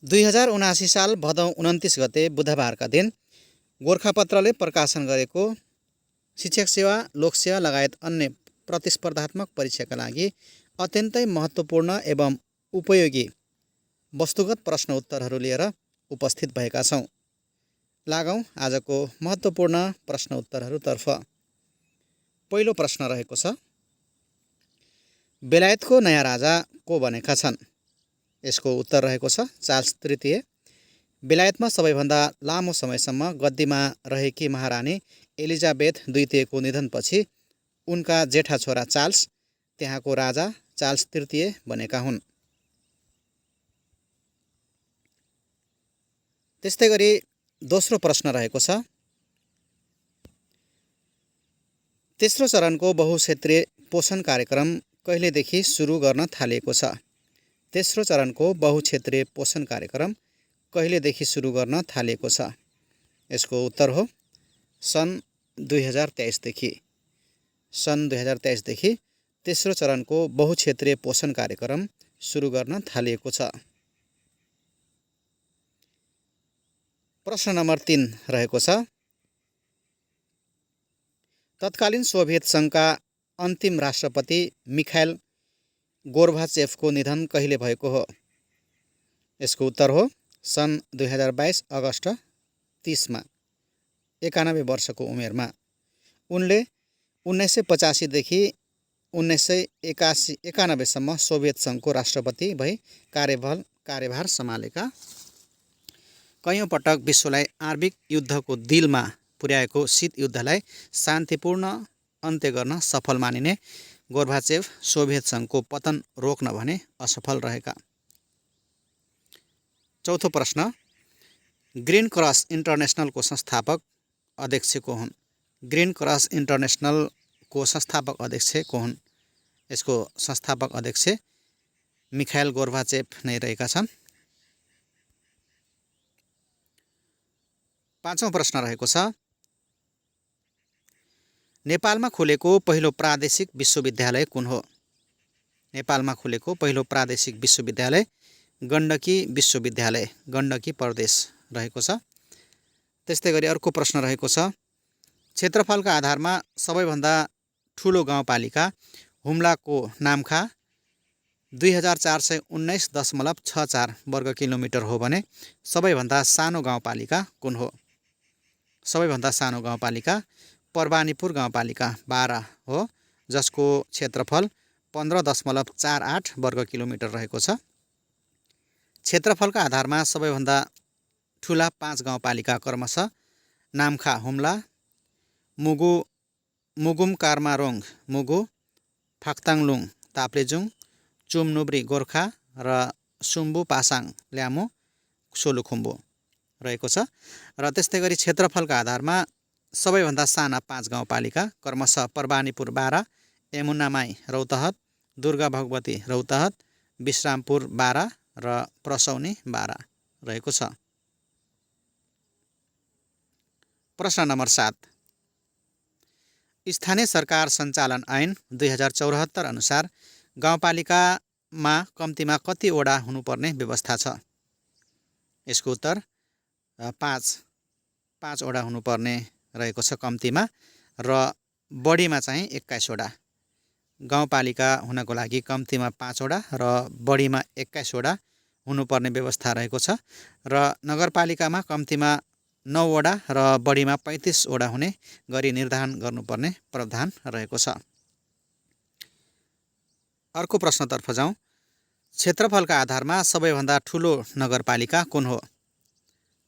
2079 साल भदौ 29 गते बुधबारका दिन गोरखापत्रले प्रकाशन गरेको शिक्षक सेवा, लोकसेवा लगायत अन्य प्रतिस्पर्धात्मक परीक्षाका लागि अत्यन्तै महत्त्वपूर्ण एवं उपयोगी वस्तुगत प्रश्न उत्तरहरू लिएर उपस्थित भएका छौँ। लागौँ आजको महत्त्वपूर्ण प्रश्न उत्तरहरूतर्फ। पहिलो प्रश्न रहेको छ, बेलायतको नयाँ राजा को बनेका छन्? यसको उत्तर रहेको छ चार्ल्स तृतीय। बेलायतमा सबैभन्दा लामो समयसम्म गद्दीमा रहेकी महारानी एलिजाबेथ द्वितीयको निधनपछि उनका जेठा छोरा चार्ल्स त्यहाँको राजा चार्ल्स तृतीय बनेका हुन्। त्यस्तै गरी दोस्रो प्रश्न रहेको छ, तेस्रो चरणको बहुक्षेत्रीय पोषण कार्यक्रम कहिलेदेखि सुरु गर्न थालिएको छ? तेस्रो चरणको बहुक्षेत्रीय पोषण कार्यक्रम कहिलेदेखि सुरु गर्न थालिएको छ? यसको उत्तर हो सन् 2023 देखि। सन् 2023 देखि तेस्रो चरणको बहुक्षेत्रीय पोषण कार्यक्रम सुरु गर्न थालिएको छ। प्रश्न नम्बर 3 रहेको छ, तत्कालीन सोभियत सङ्घका अन्तिम राष्ट्रपति मिखाइल गोर्बाचेभको निधन कहिले भएको हो? यसको उत्तर हो सन् 2022 अगस्ट 30 मा 91 वर्षको उमेरमा। उनले 1985 देखि 1991 सम्म सोभियत सङ्घको राष्ट्रपति भई कार्यभार सम्हालेका। कैयौँ पटक विश्वलाई आणविक युद्धको दिलमा पुर्याएको शीत युद्धलाई शान्तिपूर्ण अन्त्य गर्न सफल मानिने गोर्बाचेभ सोभियत सङ्घको पतन रोक्न भने असफल रहेका। चौथो प्रश्न, ग्रीन क्रस इन्टरनेसनलको संस्थापक अध्यक्ष को हुन्? ग्रीन क्रस इन्टरनेसनलको संस्थापक अध्यक्ष को हुन्? यसको संस्थापक अध्यक्ष मिखाइल गोर्बाचेभ नै रहेका छन्। पाँचौँ प्रश्न रहेको छ, नेपालमा खुलेको पहिलो प्रादेशिक विश्वविद्यालय कुन हो? नेपालमा खुलेको पहिलो प्रादेशिक विश्वविद्यालय गण्डकी विश्वविद्यालय, गण्डकी प्रदेश रहेको छ। त्यस्तै गरी अर्को प्रश्न रहेको छ, क्षेत्रफलका आधारमा सबैभन्दा ठुलो गाउँपालिका हुम्लाको नामखा 2419.64 वर्ग किलोमिटर हो भने सबैभन्दा सानो गाउँपालिका कुन हो? सबैभन्दा सानो गाउँपालिका परवानीपुर गाउँपालिका 12 हो, जसको क्षेत्रफल 15.48 वर्ग किलोमिटर रहेको छ। क्षेत्रफलका आधारमा सबैभन्दा ठुला 5 गाउँपालिका क्रमशः नामखा हुम्ला, मुगुम कार्मारोङ मुगु, फाक्ताङलुङ ताप्लेजुङ, चुमनुब्री गोर्खा र सुम्बु पासाङ ल्यामु सोलुखुम्बु रहेको छ। र त्यस्तै गरी क्षेत्रफलका आधारमा सबैभन्दा साना 5 गाउँपालिका क्रमशः परवानीपुर 12, यमुनामाई रौतहट, दुर्गा भगवती रौतहट, विश्रामपुर 12 र प्रसौनी 12 रहेको छ। प्रश्न नम्बर 7, स्थानीय सरकार सञ्चालन ऐन 2074 अनुसार गाउँपालिकामा कम्तीमा कतिवटा हुनुपर्ने व्यवस्था छ? यसको उत्तर 5 वटा हुनुपर्ने रहेको छ कम्तीमा, र बढीमा चाहिँ 21 वटा। गाउँपालिका हुनको लागि कम्तीमा 5 वटा र बढीमा 21 वटा हुनुपर्ने व्यवस्था रहेको छ। र नगरपालिकामा कम्तीमा 9 वटा र बढीमा 35 वटा हुने गरी निर्धारण गर्नुपर्ने प्रावधान रहेको छ। अर्को प्रश्नतर्फ जाउँ। क्षेत्रफलका आधारमा सबैभन्दा ठुलो नगरपालिका कुन हो?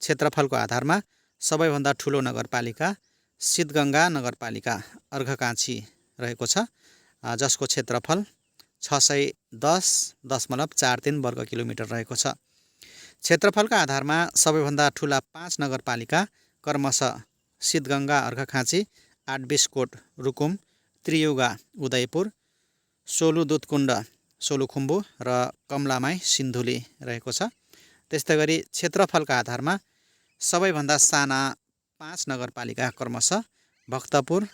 क्षेत्रफलको आधारमा सबैभन्दा ठुलो नगरपालिका सिद्धगङ्गा नगरपालिका अर्घाखाँची रहेको छ, जसको क्षेत्रफल 610.43 वर्ग किलोमिटर रहेको छ। क्षेत्रफलका आधारमा सबैभन्दा ठुला 5 नगरपालिका क्रमशः सिद्धगङ्गा अर्घाखाँची, आठबिसकोट रुकुम, त्रियुगा उदयपुर, सोलु दुधकुण्ड सोलुखुम्बु र कमलामाई सिन्धुली रहेको छ। त्यस्तै गरी क्षेत्रफलका आधारमा सबैभन्दा साना 5 नगरपालिका क्रमशः भक्तपुर,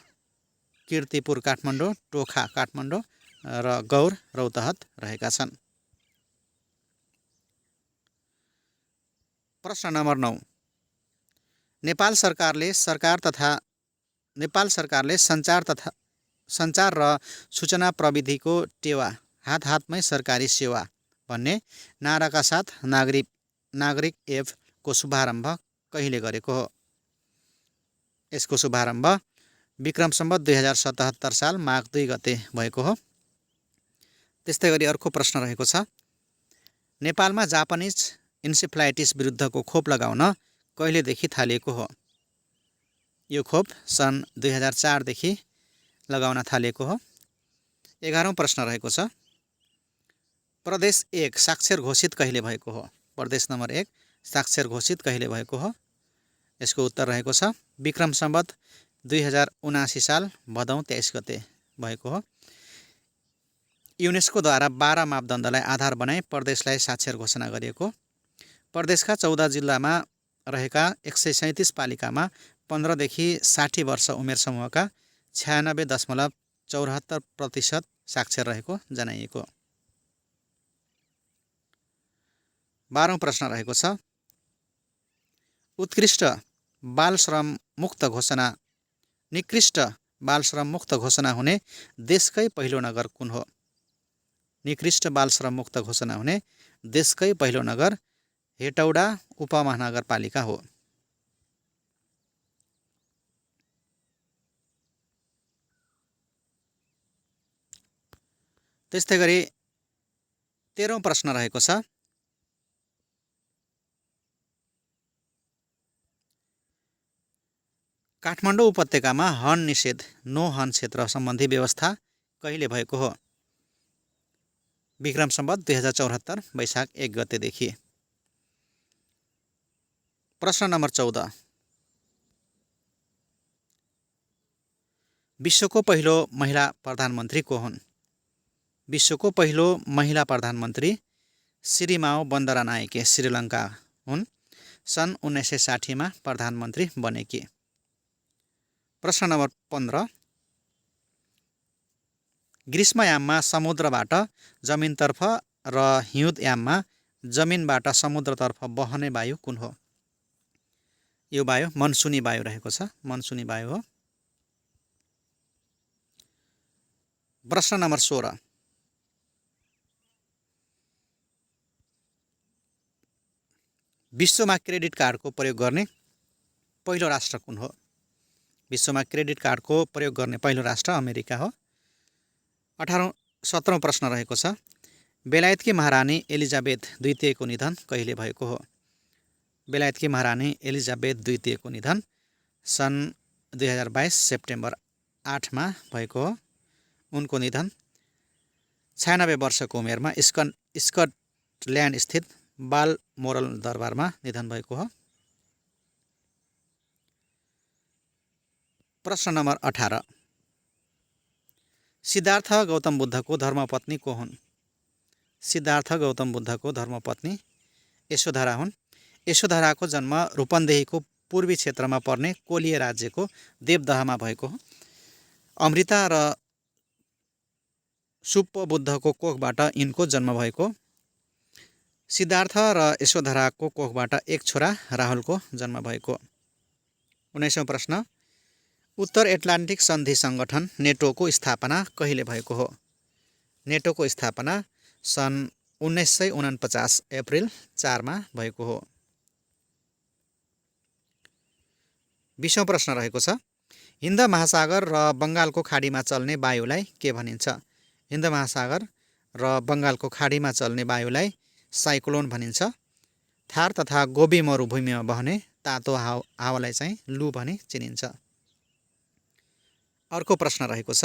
कीर्तिपुर काठमाडौँ, टोखा काठमाडौँ र गौर रौतहट रहेका छन्। प्रश्न नम्बर 9, नेपाल सरकारले सञ्चार र सूचना प्रविधिको टेवा हातमै सरकारी सेवा भन्ने नाराका साथ नागरिक एपको शुभारम्भ कहिले गरेको हो? यसको शुभारम्भ विक्रम सम्वत 2077 साल माघ 2 गते भएको हो। त्यस्तै गरी अर्को प्रश्न रहेको छ, नेपालमा जापानिज इन्सेफ्लाइटिस विरुद्धको खोप लगाउन कहिलेदेखि थालिएको हो? यो खोप सन् 2004 देखि लगाउन थालिएको हो। 11औं प्रश्न रहेको छ, प्रदेश 1 साक्षर घोषित कहिले भएको हो? प्रदेश नम्बर 1 साक्षर घोषित कहिले भएको हो? यसको उत्तर रहेको छ विक्रम सम्वत 2079 साल भदौ 23 गते भएको हो। युनेस्कोद्वारा 12 मापदण्डलाई आधार बनाई प्रदेशलाई साक्षर घोषणा गरिएको। प्रदेशका 14 जिल्लामा रहेका 137 पालिकामा 15 देखि 60 वर्ष उमेर समूहका 96.74% साक्षर रहेको जनाइएको। 12औं प्रश्न रहेको छ, निकृष्ट बाल श्रम मुक्त घोषणा हुने देशकै पहिलो नगर कुन हो? निकृष्ट बाल श्रम मुक्त घोषणा हुने देशकै पहिलो नगर हेटौडा उपमहानगरपालिका हो। त्यस्तै गरी 13औं प्रश्न रहेको छ, काठमाडौँ उपत्यकामा हर्न निषेध नो हर्न क्षेत्र सम्बन्धी व्यवस्था कहिले भएको हो? विक्रम सम्वत 2074 वैशाख 1 गतेदेखि। प्रश्न नम्बर 14, विश्वको पहिलो महिला प्रधानमन्त्री को हुन्? विश्वको पहिलो महिला प्रधानमन्त्री सिरिमाओ बन्दरानायके श्रीलङ्का हुन्। सन् 1960 मा प्रधानमन्त्री बनेकी। प्रश्न नम्बर 15, ग्रीष्मयाममा समुद्रबाट जमिनतर्फ र हिउँदयाममा जमिनबाट समुद्रतर्फ बहने वायु कुन हो? यो वायु मनसुनी वायु रहेको छ, मनसुनी वायु हो। प्रश्न नम्बर 16, विश्वमा क्रेडिट कार्डको प्रयोग गर्ने पहिलो राष्ट्र कुन हो? विश्वमा क्रेडिट कार्डको प्रयोग गर्ने पहिलो राष्ट्र अमेरिका हो। 17औं प्रश्न रहेको छ, बेलायतकी महारानी एलिजाबेथ द्वितीयको निधन कहिले भएको हो? बेलायतकी महारानी एलिजाबेथ द्वितीयको निधन सन् 2022 सेप्टेम्बर 8 मा भएको हो। उनको निधन 96 वर्षको उमेरमा स्कटल्यान्ड स्थित बालमोरल दरबारमा निधन भएको हो। प्रश्न नम्बर 18, सिद्धार्थ गौतम बुद्धको धर्मपत्नी को हुन्? सिद्धार्थ गौतम बुद्धको धर्मपत्नी यशोधरा हुन्। यशोधराको जन्म रूपन्देहीको पूर्वी क्षेत्रमा पर्ने कोलीय राज्यको देवदहमा भएको हो। अमृता र सुप्पबुद्धको कोखबाट यिनको जन्म भएको। सिद्धार्थ र यशोधराको कोखबाट एक छोरा राहुलको जन्म भएको। 19औं प्रश्न, उत्तर एटलान्टिक सन्धि सङ्गठन नेटोको स्थापना कहिले भएको हो? नेटोको स्थापना सन् 1949 अप्रिल 4 मा भएको हो। 20औं प्रश्न रहेको छ, हिन्द महासागर र बङ्गालको खाडीमा चल्ने वायुलाई के भनिन्छ? हिन्द महासागर र बङ्गालको खाडीमा चल्ने वायुलाई साइक्लोन भनिन्छ। थार तथा गोबी मरुभूमिमा बहने तातो हावालाई चाहिँ लु भनी चिनिन्छ। अर्को प्रश्न रहेको छ,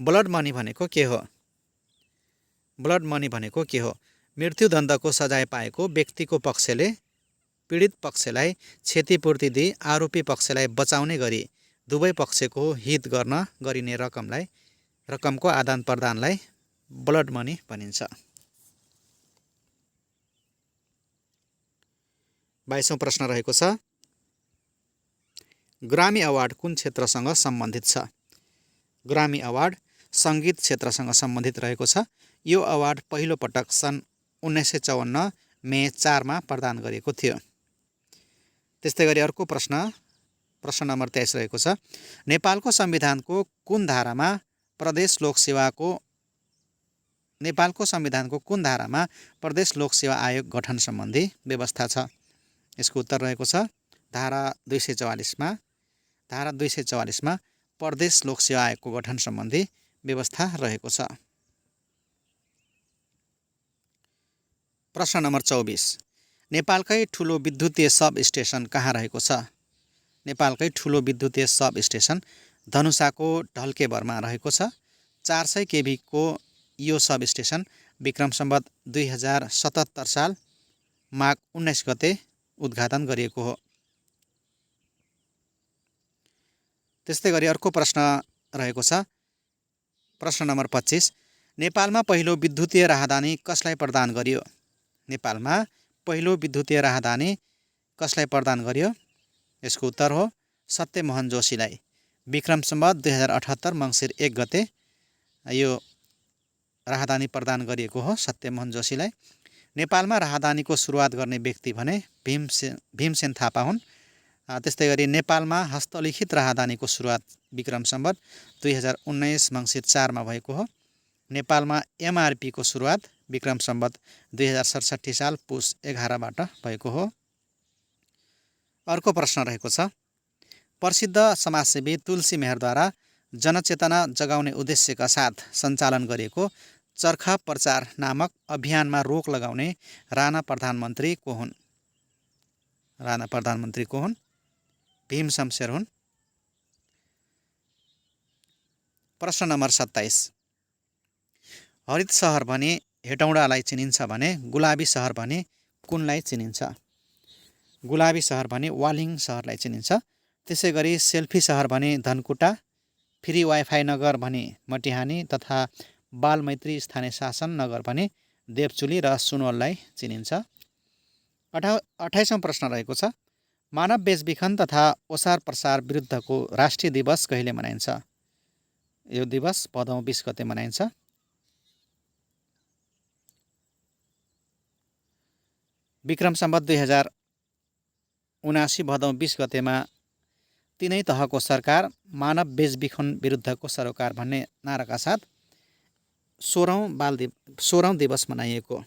ब्लड मनी भनेको के हो? ब्लड मनी भनेको के हो? मृत्युदण्डको सजाय पाएको व्यक्तिको पक्षले पीडित पक्षलाई क्षतिपूर्ति दिई आरोपी पक्षलाई बचाउने गरी दुवै पक्षको हित गर्न गरिने रकमको आदान प्रदानलाई ब्लड मनी भनिन्छ। 22औं प्रश्न रहेको छ, ग्रामी अवार्ड कुन क्षेत्रसँग सम्बन्धित छ? ग्रामी अवार्ड सङ्गीत क्षेत्रसँग सम्बन्धित रहेको छ। यो अवार्ड पहिलो पटक सन् 1954 मे 4 मा प्रदान गरिएको थियो। त्यस्तै गरी अर्को प्रश्न नम्बर 23 रहेको छ। नेपालको संविधानको कुन धारामा प्रदेश लोकसेवा आयोग गठन सम्बन्धी व्यवस्था छ? यसको उत्तर रहेको छ धारा 244 मा प्रदेश लोकसेवा आयोगको गठन सम्बन्धी व्यवस्था रहेको छ। प्रश्न नम्बर 24 नेपालकै ठुलो विद्युतीय सब स्टेसन कहाँ रहेको छ? नेपालकै ठुलो विद्युतीय सब स्टेसन धनुषाको ढल्केभरमा रहेको छ। 400 kV को यो सब स्टेसन विक्रम सम्वत 2077 साल माघ 19 गते उद्घाटन गरिएको हो। त्यस्तै गरी अर्को प्रश्न रहेको छ। प्रश्न नम्बर 25 नेपालमा पहिलो विद्युतीय राहदानी कसलाई प्रदान गरियो? नेपालमा पहिलो विद्युतीय राहदानी कसलाई प्रदान गरियो? यसको उत्तर हो सत्यमोहन जोशीलाई। विक्रम सम्वत 2078 मङ्सिर 1 गते यो राहदानी प्रदान गरिएको हो सत्यमोहन जोशीलाई। नेपालमा राहदानीको सुरुवात गर्ने व्यक्ति भने भीमसेन थापा हुन्। त्यस्तै गरी नेपालमा हस्तलिखित राहदानीको सुरुवात विक्रम सम्वत 2019 मङ्सिर 4 मा भएको हो। नेपालमा MRP को सुरुवात विक्रम सम्वत 2067 साल पुस 11 बाट भएको हो। अर्को प्रश्न रहेको छ। प्रसिद्ध समाजसेवी तुलसी मेहरद्वारा जनचेतना जगाउने उद्देश्यका साथ सञ्चालन गरिएको चरखा प्रचार नामक अभियानमा रोक लगाउने राणा प्रधानमन्त्री को हुन्? भीम शमशेर हुन्। प्रश्न नम्बर 27 हरित सहर भने हेटौँडालाई चिनिन्छ भने गुलाबी सहर भने कुनलाई चिनिन्छ? गुलाबी सहर भने वालिङ सहरलाई चिनिन्छ। त्यसै गरी सेल्फी सहर भने धनकुटा, फ्री वाइफाई नगर भने मटिहानी तथा बालमैत्री स्थानीय शासन नगर भने देवचुली र सुनवललाई चिनिन्छ। 28औं प्रश्न रहेको छ। मानव बेचबिखन तथा ओसार प्रसार विरुद्धको राष्ट्रिय दिवस कहिले मनाइन्छ? यो दिवस भदौ 20 गते मनाइन्छ। विक्रम सम्वत 2079 भदौ 20 गतेमा तीनै तहको सरकार मानव बेचबिखन विरुद्धको सरोकार भन्ने नाराका साथ 16औं दिवस मनाइएको।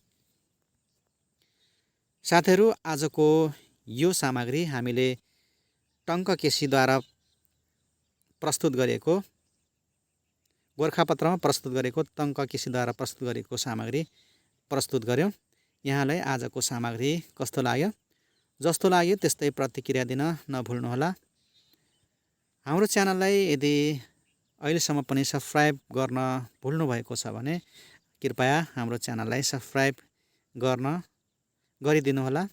साथीहरू, आजको यो सामग्री हामीले टङ्क केसीद्वारा प्रस्तुत गरेको गोरखापत्रमा प्रस्तुत गरेको टङ्क केसीद्वारा प्रस्तुत गरेको सामग्री प्रस्तुत गर्यौँ। यहाँलाई आजको सामग्री कस्तो लाग्यो? जस्तो लाग्यो त्यस्तै प्रतिक्रिया दिन नभुल्नुहोला। हाम्रो च्यानललाई यदि अहिलेसम्म पनि सब्सक्राइब गर्न भुल्नु भएको छ भने कृपया हाम्रो च्यानललाई सब्सक्राइब गरिदिनुहोला।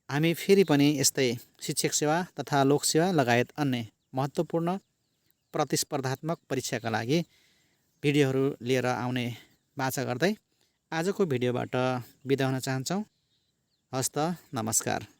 हामी फेरि पनि यस्तै शिक्षक सेवा तथा लोकसेवा लगायत अन्य महत्त्वपूर्ण प्रतिस्पर्धात्मक परीक्षाका लागि भिडियोहरू लिएर आउने बाचा गर्दै आजको भिडियोबाट बिदा हुन चाहन्छौँ। हस्त नमस्कार।